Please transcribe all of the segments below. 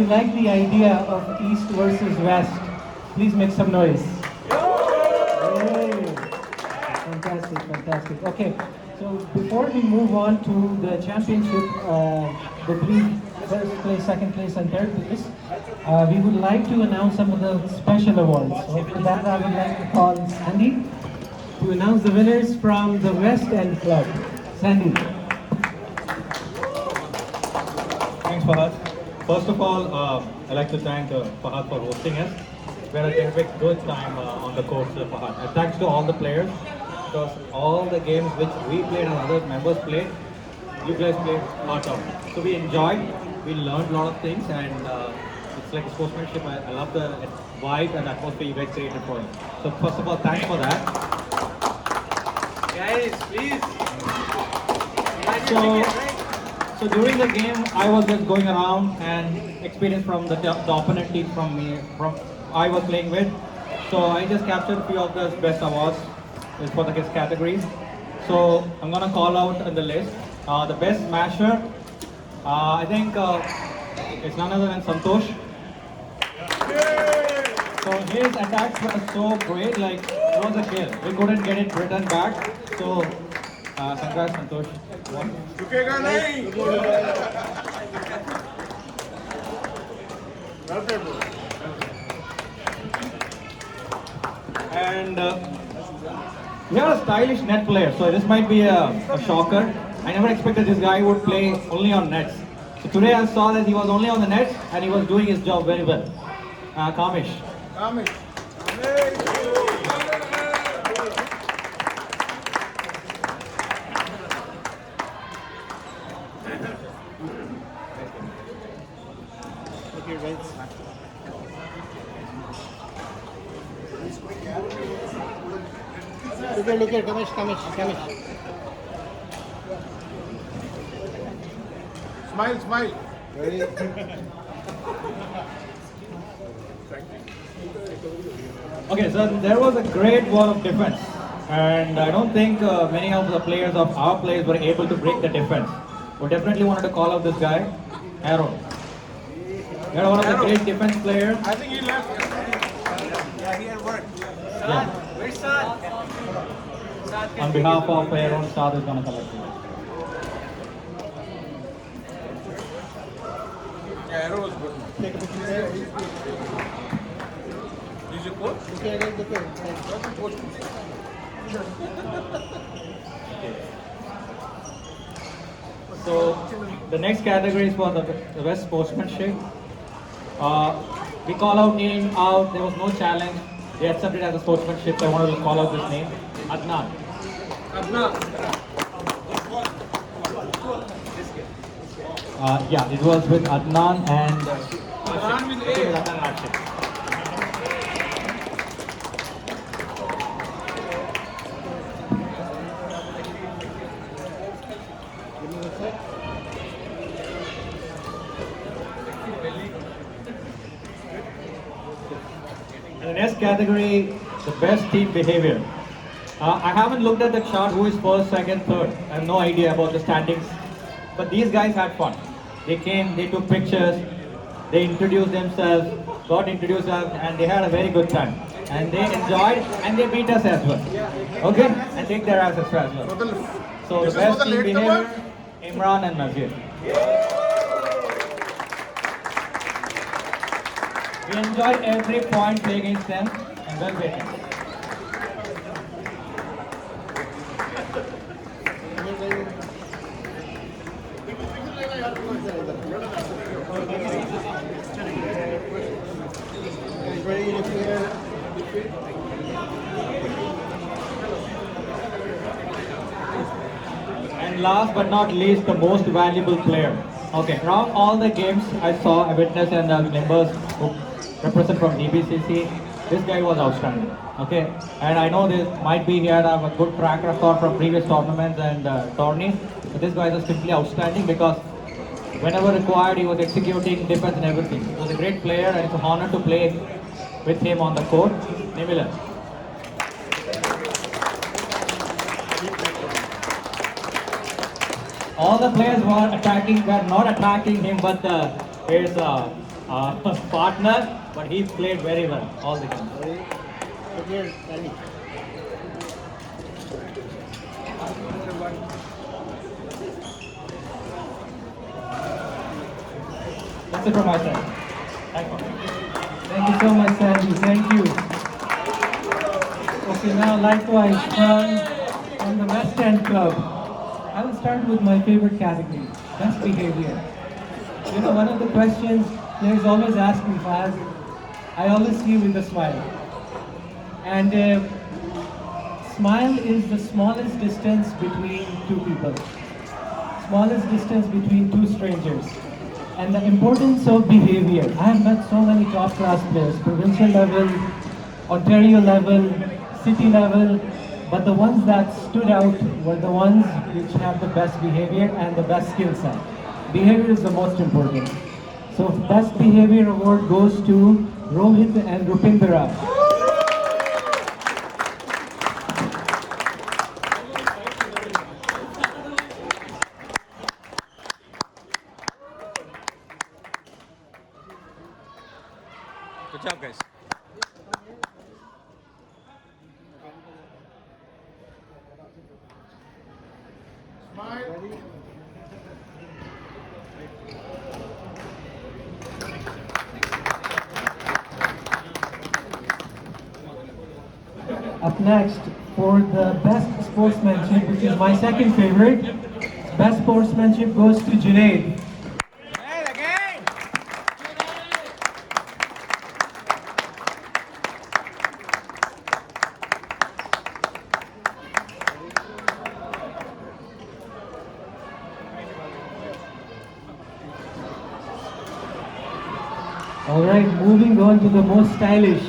you like the idea of East versus West, please make some noise. Yay. Fantastic, fantastic. Okay, so before we move on to the championship, the three first place, second place, and third place, we would like to announce some of the special awards. So for that, I would like to call Sandy to announce the winners from the West End Club. Sandy. Thanks, Fahad. First of all, I'd like to thank Fahad for hosting us. We had a terrific good time on the course, Fahad. And thanks to all the players, because all the games which we played and other members played, you guys played part of. So we enjoyed, we learned a lot of things, and it's like a sportsmanship. I love the vibe and atmosphere you guys created for it. So first of all, thanks for that. Guys, please. So during the game, I was just going around and experience from the opponent team from I was playing with. So I just captured a few of the best awards for the kids categories. So I'm gonna call out on the list. The best smasher, I think it's none other than Santosh. So his attacks were so great, like it was a kill. We couldn't get it returned back. So congrats, Santosh. रुकेगा नहीं And we have a stylish net player, so this might be a shocker. I never expected this guy would play only on nets. So today I saw that he was only on the nets and he was doing his job very well. Kamish. Look here, Kamesh. Smile. Okay, so there was a great wall of defense, and I don't think many of the players of our players were able to break the defense. We definitely wanted to call out this guy, Aaron. You're one of the great defense players. I think he left. Yeah, he had work. Yeah. Where's Saad? On behalf of Aaron, Saad is going to collect you. Yeah, Arrow was good. Take a picture. He's your coach? So the next category is for the best sportsmanship. We call out name out. There was no challenge. We accepted as a sportsmanship. I wanted to call out this name, Adnan. Yeah, it was with Adnan and Adnan with A. Adnan Rashid. And the next category, the best team behavior. I haven't looked at the chart who is first, second, third. I have no idea about the standings. But these guys had fun. They came, they took pictures, they introduced themselves, got introduced us, and they had a very good time. And they enjoyed, and they beat us as well. Okay? And take their asses as well. So the best team behavior, Imran and Nazir. We enjoyed every point play against them, and well taken. And last but not least, the most valuable player. Okay, from all the games I saw, I witnessed, and the members who represent from DBCC, this guy was outstanding. Okay, and I know this might be he had a good track record from previous tournaments and tourneys, but this guy is simply outstanding because whenever required, he was executing defense and everything. He was a great player, and it's an honor to play with him on the court. Nimilan. All the players were not attacking him, but here's partner, but he played very well all the time. Look here, Danny. That's it from my side. Thank you. Thank you so much, Sandy. Thank you. Okay, now likewise from the West End Club. I will start with my favorite category, best behavior. You know, one of the questions players always ask me, Faz, I always see you with a smile. And smile is the smallest distance between two people. Smallest distance between two strangers. And the importance of behavior. I have met so many top class players, provincial level, Ontario level, city level, but the ones that stood out were the ones which have the best behavior and the best skill set. Behavior is the most important. So best behavior award goes to Rohit and Rupindra. Good job, guys. Up next, for the best sportsmanship, which is my second favorite, best sportsmanship goes to Junaid. Hey, again! All right, moving on to the most stylish.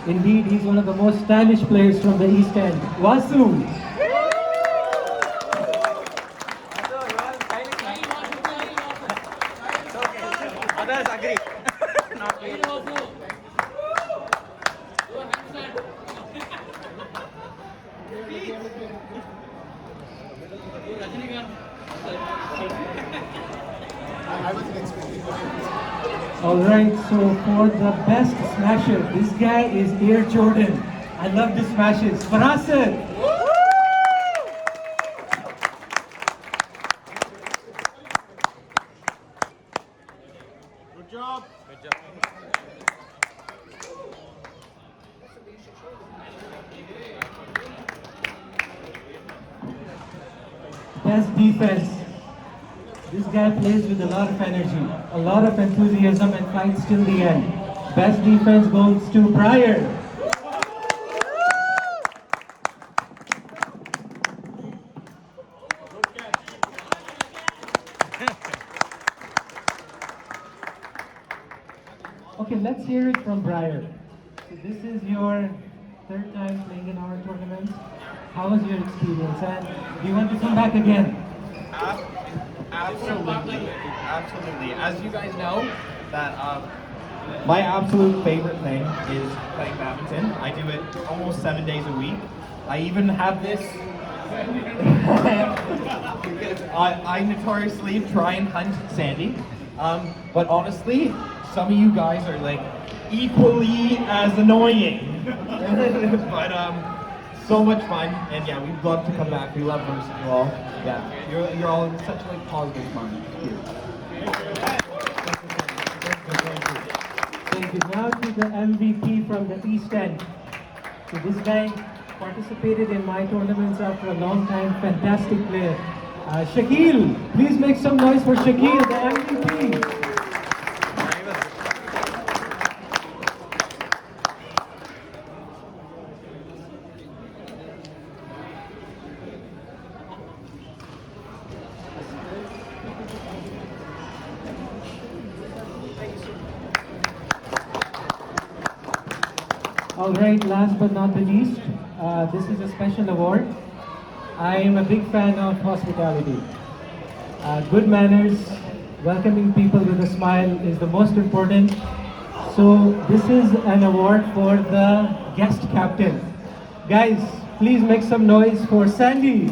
Indeed, he's one of the most stylish players from the East End. Vasu. Others agree. Not me. I wasn't expecting that. All right, so for the best smasher, this guy is Air Jordan. I love the smashes. Farasid. Good job. Good job. Best defense. This guy plays with a lot of energy, a lot of enthusiasm, and fights till the end. Best defense goes to Pryor. Okay, let's hear it from Pryor. So this is your third time playing in our tournament. How was your experience, and do you want to come back again? Absolutely, absolutely. As you guys know, that my absolute favorite thing is playing badminton. I do it almost 7 days a week. I even have this. I notoriously try and hunt Sandy, but honestly, some of you guys are like equally as annoying. But so much fun, and yeah, we'd love to come back. We love hosting you all. Yeah, you're all such like positive fun. Thank you. Now to the MVP from the East End. So this guy participated in my tournaments after a long time. Fantastic player. Shakil, please make some noise for Shakil, the MVP. All right, last but not the least, this is a special award. I am a big fan of hospitality. Good manners, welcoming people with a smile is the most important. So this is an award for the guest captain. Guys, please make some noise for Sandy.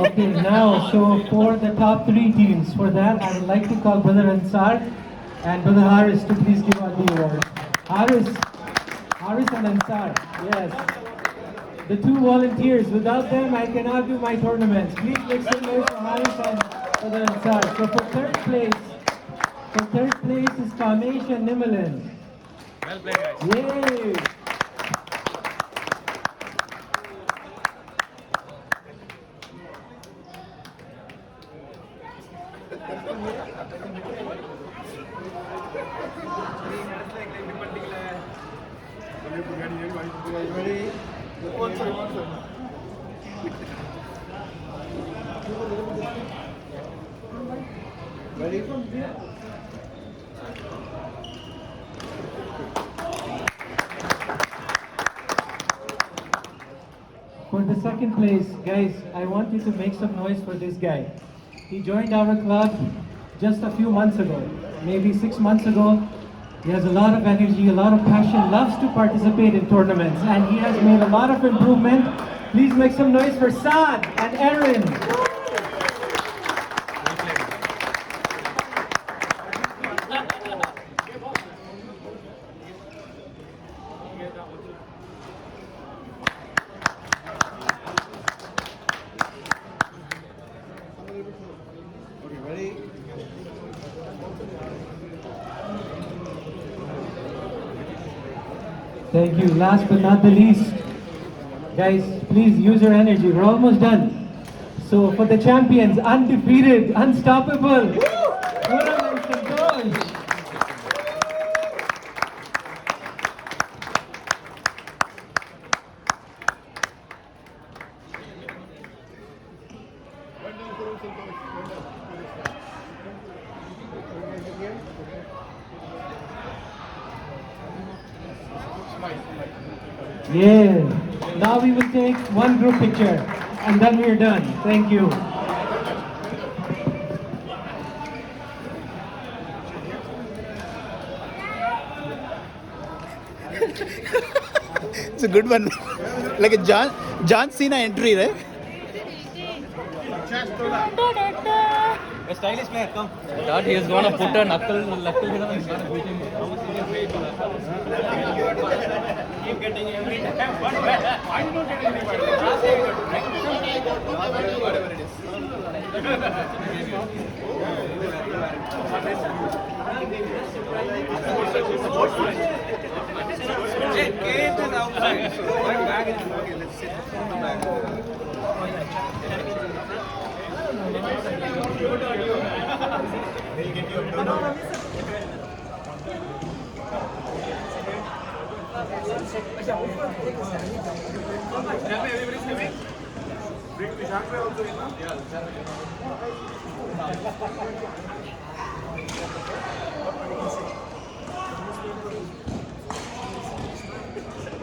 Okay, now, so for the top three teams, for that, I would like to call Brother Ansar and Brother Haris to please give out the award. Haris and Ansar, yes. The two volunteers, without them, I cannot do my tournaments. Please make some noise for Haris and Brother Ansar. So for third place is Kamesh and Nimalan. Well played, guys. Yay! For the second place, guys, I want you to make some noise for this guy. He joined our club just a few months ago, maybe 6 months ago. He has a lot of energy, a lot of passion, loves to participate in tournaments, and he has made a lot of improvement. Please make some noise for Saad and Aaron. Thank you. Last but not the least, guys, please use your energy. We're almost done. So for the champions, undefeated, unstoppable. Pura and Santosh. Yeah. Now we will take one group picture and then we're done. Thank you. It's a good one. Like a John Cena entry, right? A stylish player, come. Thought he is gonna put a knuckle hit on. He's gonna beat him. Keep getting every time one better. I did not get any better. Last time you got whatever it is. Kate is outside. So my bag is okay. Let's sit on the bag.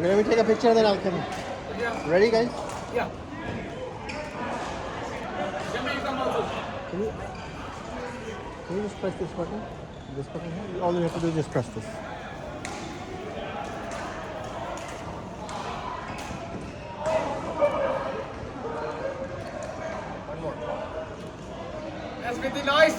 Let me take a picture, then I'll come in. Ready, guys? Yeah. Can you just press this button? This button here? All you have to do is just press this. That's with the noise.